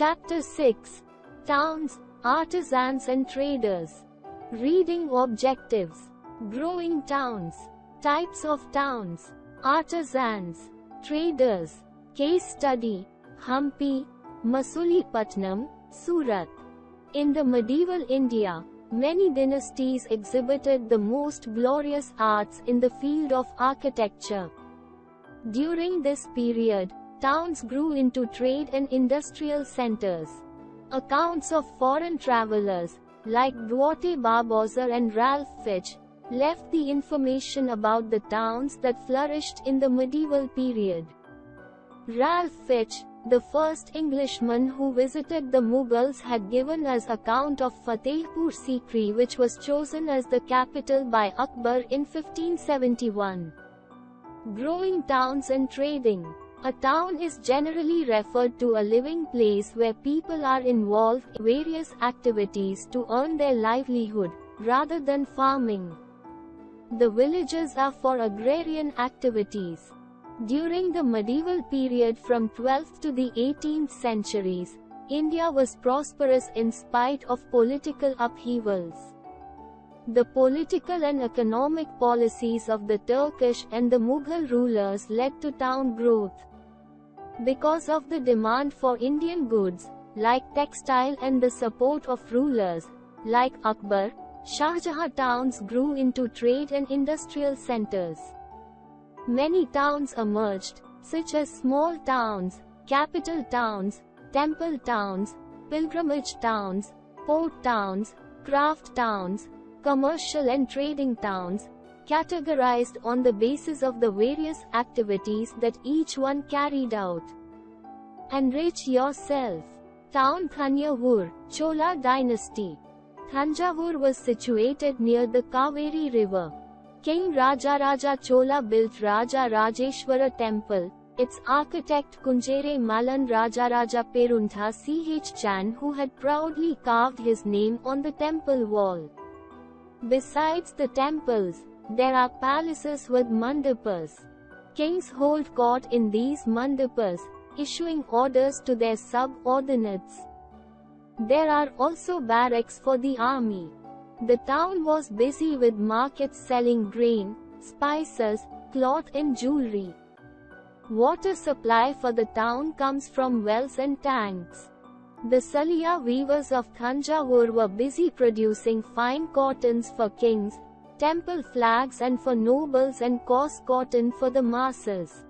Chapter 6. Towns, Artisans and Traders. Reading objectives. Growing towns. Types of towns. Artisans. Traders. Case study. Hampi, Masulipattnam, Surat. In the medieval India, many dynasties exhibited the most glorious arts in the field of architecture. During this period, towns grew into trade and industrial centers. Accounts of foreign travelers, like Duarte Barbosa and Ralph Fitch, left the information about the towns that flourished in the medieval period. Ralph Fitch, the first Englishman who visited the Mughals, had given us account of Fatehpur Sikri, which was chosen as the capital by Akbar in 1571. Growing towns and trading. A town is generally referred to a living place where people are involved in various activities to earn their livelihood, rather than farming. The villages are for agrarian activities. During the medieval period from 12th to the 18th centuries, India was prosperous in spite of political upheavals. The political and economic policies of the Turkish and the Mughal rulers led to town growth. Because of the demand for Indian goods, like textile, and the support of rulers, like Akbar, Shah Jahan, towns grew into trade and industrial centers. Many towns emerged, such as small towns, capital towns, temple towns, pilgrimage towns, port towns, craft towns, commercial and trading towns, categorized on the basis of the various activities that each one carried out. Enrich yourself. Town Thanjavur, Chola dynasty. Thanjavur was situated near the Kaveri river. King Rajaraja Chola built Raja Rajeshwara temple. Its architect Kunjere Malan Rajaraja Peruntha Ch. Chan, who had proudly carved his name on the temple wall. Besides the temples, there are palaces with mandapas. Kings hold court in these mandapas, issuing orders to their subordinates. There are also barracks for the army. The town was busy with markets selling grain, spices, cloth and jewelry. Water supply for the town comes from wells and tanks. The Salia weavers of Thanjavur were busy producing fine cottons for kings, temple flags and for nobles, and coarse cotton for the masses.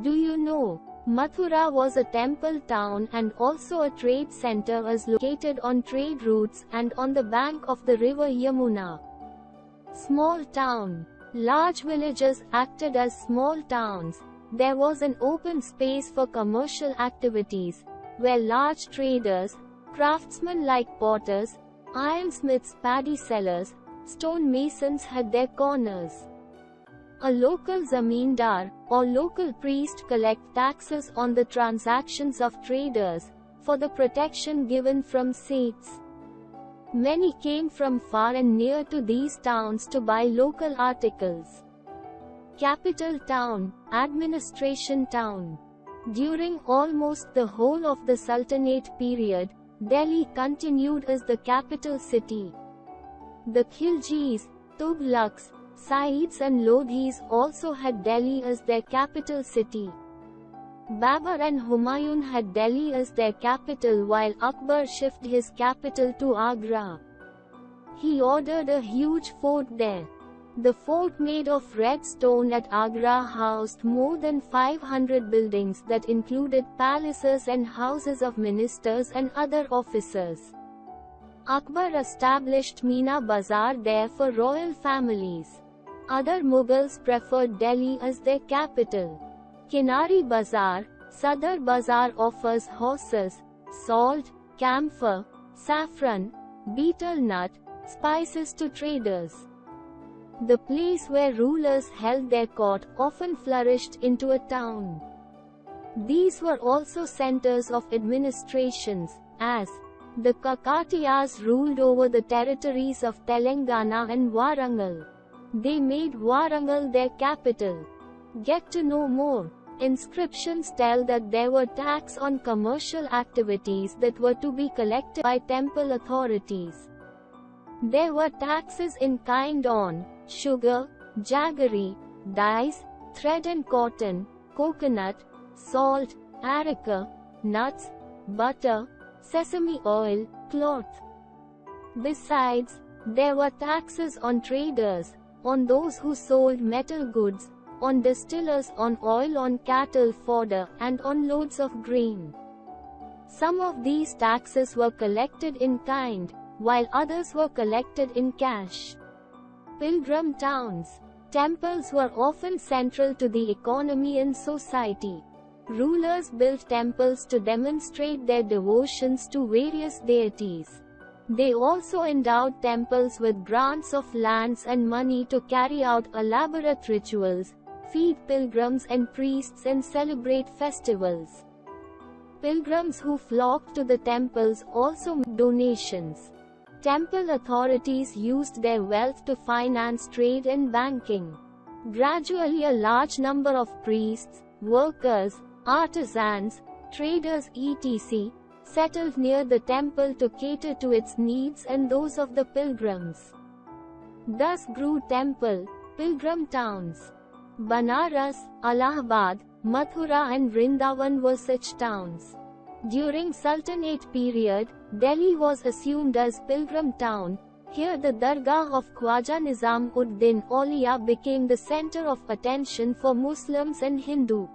Do you know, Mathura was a temple town and also a trade center, as located on trade routes and on the bank of the river Yamuna. Small town. Large villages acted as small towns. There was an open space for commercial activities, where large traders, craftsmen like potters, ironsmiths, paddy sellers, stone masons had their corners. A local zamindar, or local priest, collect taxes on the transactions of traders, for the protection given from Seths. Many came from far and near to these towns to buy local articles. Capital town, administration town. During almost the whole of the Sultanate period, Delhi continued as the capital city. The Khiljis, Tughlaqs, Saids and Lodhis also had Delhi as their capital city. Babur and Humayun had Delhi as their capital, while Akbar shifted his capital to Agra. He ordered a huge fort there. The fort, made of red stone at Agra, housed more than 500 buildings that included palaces and houses of ministers and other officers. Akbar established Meena Bazar there for royal families. Other Mughals preferred Delhi as their capital. Kinari Bazar, Sadar Bazar offers horses, salt, camphor, saffron, betel nut, spices to traders. The place where rulers held their court often flourished into a town. These were also centers of administrations, as the Kakatiyas ruled over the territories of Telangana and Warangal. They made Warangal their capital. Get to know more. Inscriptions tell that there were taxes on commercial activities that were to be collected by temple authorities. There were taxes in kind on sugar, jaggery, dyes, thread and cotton, coconut, salt, areca, nuts, butter, sesame oil, cloth. Besides, there were taxes on traders, on those who sold metal goods, on distillers, on oil, on cattle fodder, and on loads of grain. Some of these taxes were collected in kind, while others were collected in cash. Pilgrim towns. Temples were often central to the economy and society. Rulers built temples to demonstrate their devotions to various deities. They also endowed temples with grants of lands and money to carry out elaborate rituals, feed pilgrims and priests, and celebrate festivals. Pilgrims who flocked to the temples also made donations. Temple authorities used their wealth to finance trade and banking. Gradually, a large number of priests, workers, artisans, traders etc. settled near the temple to cater to its needs and those of the pilgrims. Thus grew pilgrim towns. Banaras, Allahabad, Mathura and Vrindavan were such towns. During Sultanate period, Delhi was assumed as pilgrim town. Here the Dargah of Khwaja Nizam-ud-Din Auliya became the center of attention for Muslims and Hindu.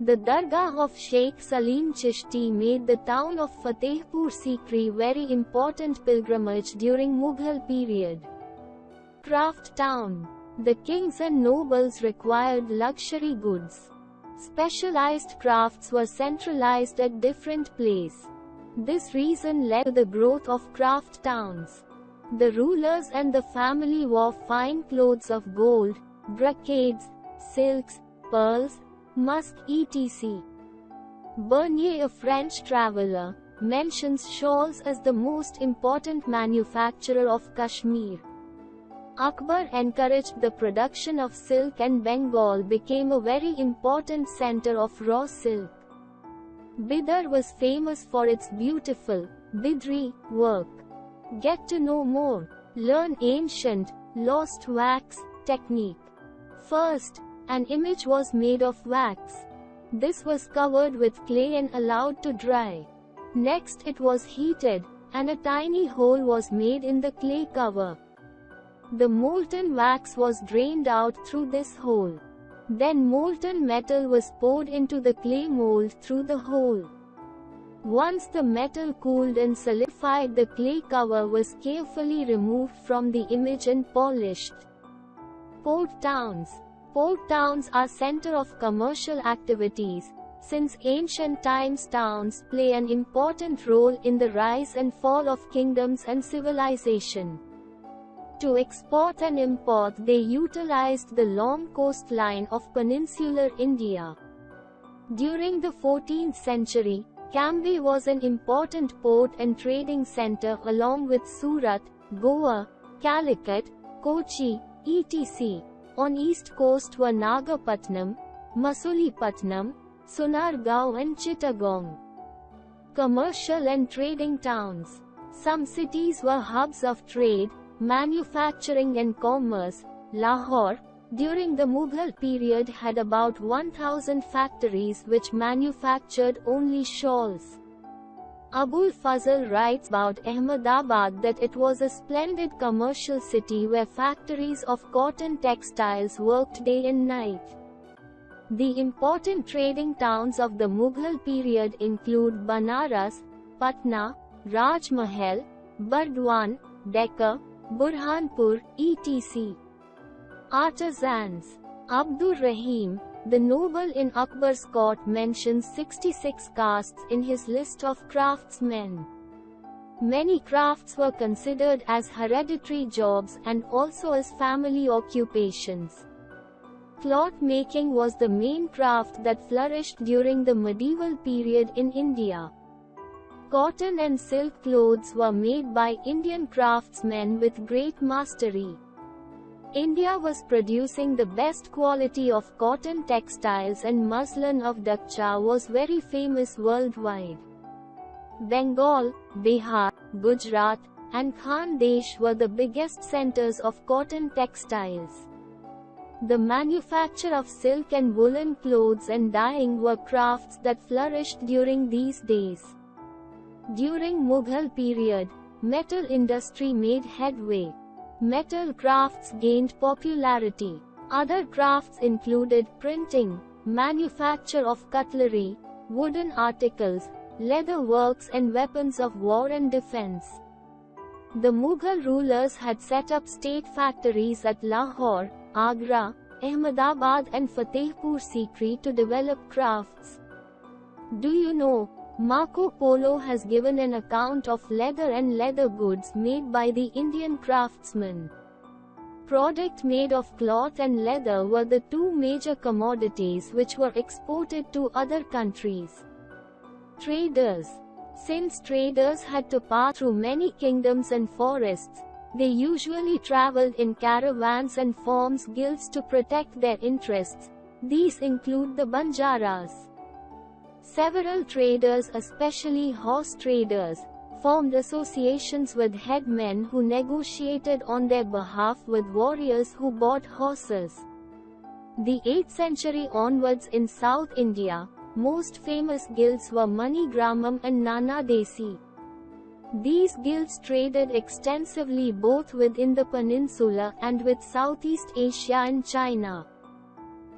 The Dargah of Sheikh Salim Chishti made the town of Fatehpur Sikri very important pilgrimage during Mughal period. Craft town. The kings and nobles required luxury goods. Specialized crafts were centralized at different places. This reason led to the growth of craft towns. The rulers and the family wore fine clothes of gold, brocades, silks, pearls, musk etc. Bernier, a French traveler, mentions shawls as the most important manufacturer of Kashmir. Akbar encouraged the production of silk and Bengal became a very important center of raw silk. Bidar was famous for its beautiful Bidri work. Get to know more. Learn ancient, lost wax technique. First, an image was made of wax. This was covered with clay and allowed to dry. Next it was heated, and a tiny hole was made in the clay cover. The molten wax was drained out through this hole. Then molten metal was poured into the clay mold through the hole. Once the metal cooled and solidified, the clay cover was carefully removed from the image and polished. Port towns. Port towns are center of commercial activities. Since ancient times, towns play an important role in the rise and fall of kingdoms and civilization. To export and import, they utilized the long coastline of peninsular India. During the 14th century, Cambay was an important port and trading center along with Surat, Goa, Calicut, Kochi, etc. On east coast were Nagapatnam, Masulipatinam, Sunargaon and Chittagong. Commercial and trading towns. Some cities were hubs of trade, manufacturing and commerce. Lahore, during the Mughal period, had about 1,000 factories which manufactured only shawls. Abul Fazl writes about Ahmedabad that it was a splendid commercial city where factories of cotton textiles worked day and night. The important trading towns of the Mughal period include Banaras, Patna, Rajmahal, Burdwan, Decca, Burhanpur, etc. Artisans. Abdur Rahim, the noble in Akbar's court, mentions 66 castes in his list of craftsmen. Many crafts were considered as hereditary jobs and also as family occupations. Cloth making was the main craft that flourished during the medieval period in India. Cotton and silk clothes were made by Indian craftsmen with great mastery. India was producing the best quality of cotton textiles, and muslin of Dakcha was very famous worldwide. Bengal, Bihar, Gujarat, and Khandesh were the biggest centers of cotton textiles. The manufacture of silk and woolen clothes and dyeing were crafts that flourished during these days. During Mughal period, metal industry made headway. Metal crafts gained popularity. Other crafts included printing, manufacture of cutlery, wooden articles, leather works and weapons of war and defense. The Mughal rulers had set up state factories at Lahore, Agra, Ahmedabad and Fatehpur Sikri to develop crafts. Do you know, Marco Polo has given an account of leather and leather goods made by the Indian craftsmen. Products made of cloth and leather were the two major commodities which were exported to other countries. Traders. Since traders had to pass through many kingdoms and forests, they usually traveled in caravans and formed guilds to protect their interests. These include the Banjaras. Several traders, especially horse traders, formed associations with headmen who negotiated on their behalf with warriors who bought horses. The 8th century onwards in South India, most famous guilds were Manigramam and Nana Desi. These guilds traded extensively both within the peninsula and with Southeast Asia and China.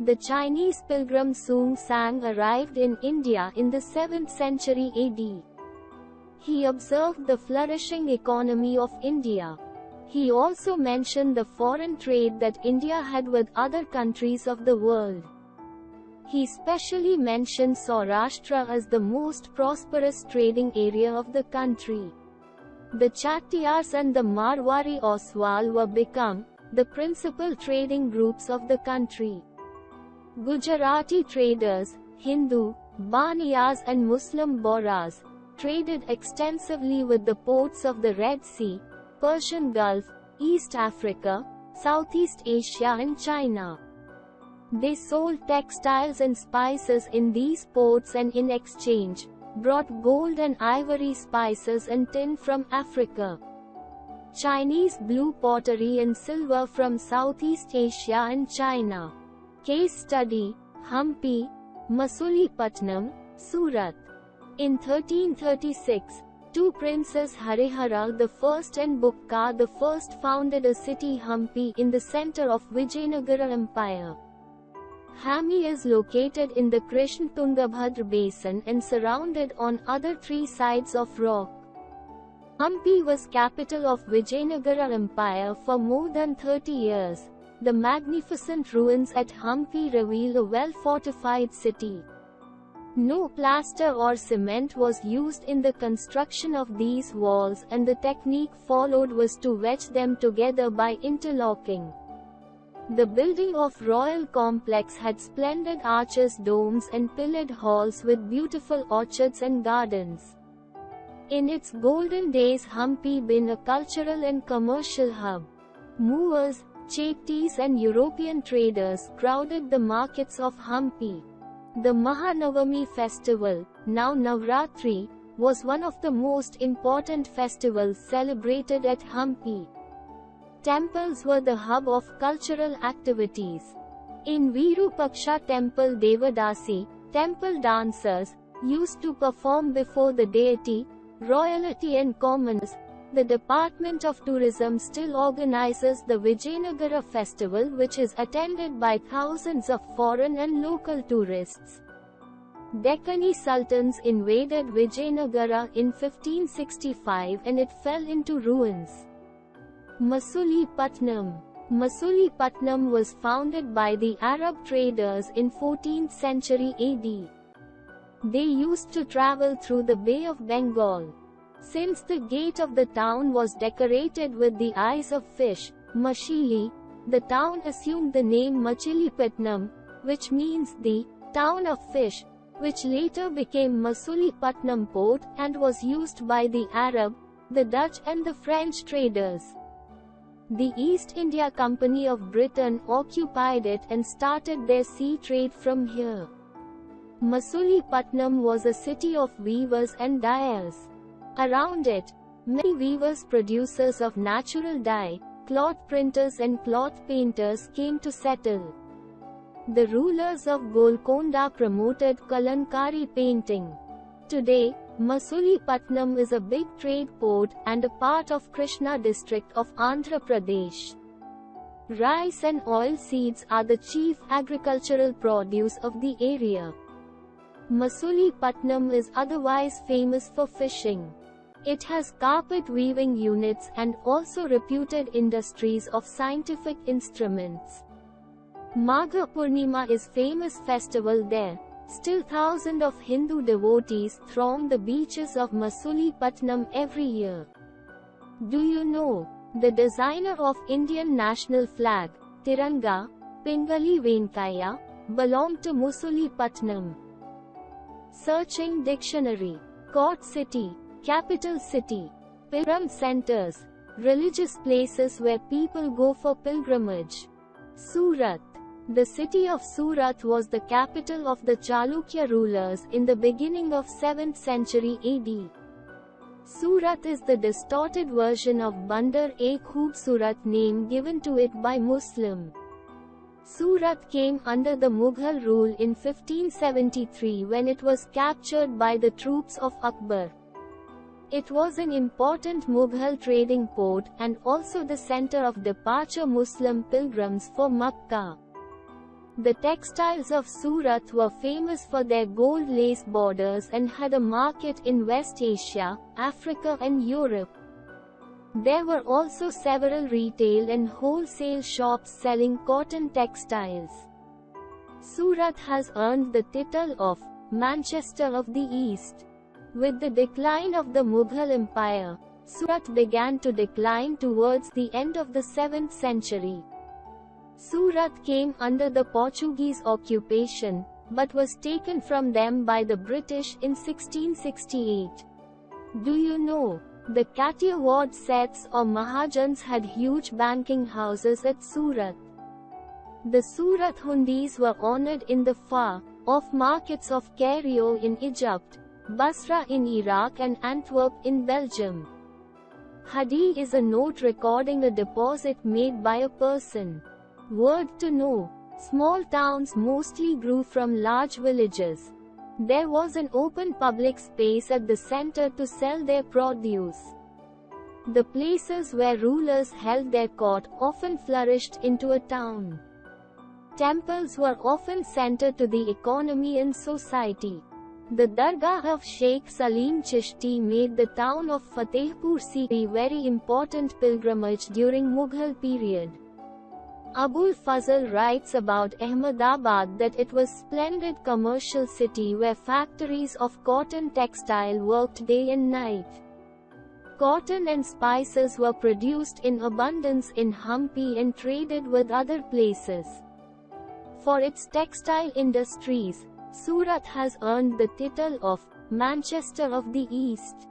The Chinese pilgrim Sung Sang arrived in India in the 7th century AD. He observed the flourishing economy of India. He also mentioned the foreign trade that India had with other countries of the world. He specially mentioned Saurashtra as the most prosperous trading area of the country. The Chattiars and the Marwari Oswal were become the principal trading groups of the country. Gujarati traders, Hindu, Baniyas and Muslim Bohras, traded extensively with the ports of the Red Sea, Persian Gulf, East Africa, Southeast Asia and China. They sold textiles and spices in these ports and in exchange, brought gold and ivory spices and tin from Africa. Chinese blue pottery and silver from Southeast Asia and China. Case study, Hampi, Masulipattnam, Surat. In 1336, two princes Harihara I and Bukka I founded a city Hampi in the center of Vijayanagara Empire. Hampi is located in the Krishna-Tungabhadra basin and surrounded on other three sides of rock. Hampi was capital of Vijayanagara Empire for more than 30 years. The magnificent ruins at Hampi reveal a well-fortified city. No plaster or cement was used in the construction of these walls, and the technique followed was to wedge them together by interlocking. The building of royal complex had splendid arches, domes and pillared halls with beautiful orchards and gardens. In its golden days Hampi been a cultural and commercial hub. Moors, Chettis and European traders crowded the markets of Hampi. The Mahanavami festival, now Navratri, was one of the most important festivals celebrated at Hampi. Temples were the hub of cultural activities. In Virupaksha temple Devadasi, temple dancers used to perform before the deity, royalty and commons. The Department of Tourism still organizes the Vijayanagara festival, which is attended by thousands of foreign and local tourists. Deccani Sultans invaded Vijayanagara in 1565 and it fell into ruins. Masulipattnam. Masulipattnam was founded by the Arab traders in 14th century AD. They used to travel through the Bay of Bengal. Since the gate of the town was decorated with the eyes of fish, Machili, the town assumed the name Machilipatnam, which means the town of fish, which later became Masulipattnam port and was used by the Arab, the Dutch and the French traders. The East India Company of Britain occupied it and started their sea trade from here. Masulipattnam was a city of weavers and dyers. Around it, many weavers, producers of natural dye, cloth printers and cloth painters came to settle. The rulers of Golconda promoted Kalankari painting. Today, Masulipattnam is a big trade port and a part of Krishna district of Andhra Pradesh. Rice and oil seeds are the chief agricultural produce of the area. Masulipattnam is otherwise famous for fishing. It has carpet weaving units and also reputed industries of scientific instruments. Magha Purnima is famous festival there. Still thousands of Hindu devotees throng the beaches of Masulipattnam every year. Do you know, the designer of Indian national flag, Tiranga, Pingali Venkaiah, belonged to Masulipattnam. Searching dictionary. Court city, capital city, pilgrim centers, religious places where people go for pilgrimage. Surat. The city of Surat was the capital of the Chalukya rulers in the beginning of 7th century AD. Surat is the distorted version of Bandar-e-Khubsurat name given to it by Muslim. Surat came under the Mughal rule in 1573 when it was captured by the troops of Akbar. It was an important Mughal trading port and also the center of departure Muslim pilgrims for Makkah. The textiles of Surat were famous for their gold lace borders and had a market in West Asia, Africa and Europe. There were also several retail and wholesale shops selling cotton textiles. Surat has earned the title of Manchester of the East. With the decline of the Mughal Empire, Surat began to decline towards the end of the 7th century. Surat came under the Portuguese occupation, but was taken from them by the British in 1668. Do you know, the Kathiawad Seths or Mahajans had huge banking houses at Surat. The Surat Hundis were honored in the far-off markets of Cairo in Egypt, Basra in Iraq and Antwerp in Belgium. Hadi is a note recording a deposit made by a person. Word to know, small towns mostly grew from large villages. There was an open public space at the center to sell their produce. The places where rulers held their court often flourished into a town. Temples were often centered to the economy and society. The Dargah of Sheikh Salim Chishti made the town of Fatehpur Sikri very important pilgrimage during Mughal period. Abul Fazl writes about Ahmedabad that it was splendid commercial city where factories of cotton textile worked day and night. Cotton and spices were produced in abundance in Hampi and traded with other places. For its textile industries, Surat has earned the title of Manchester of the East.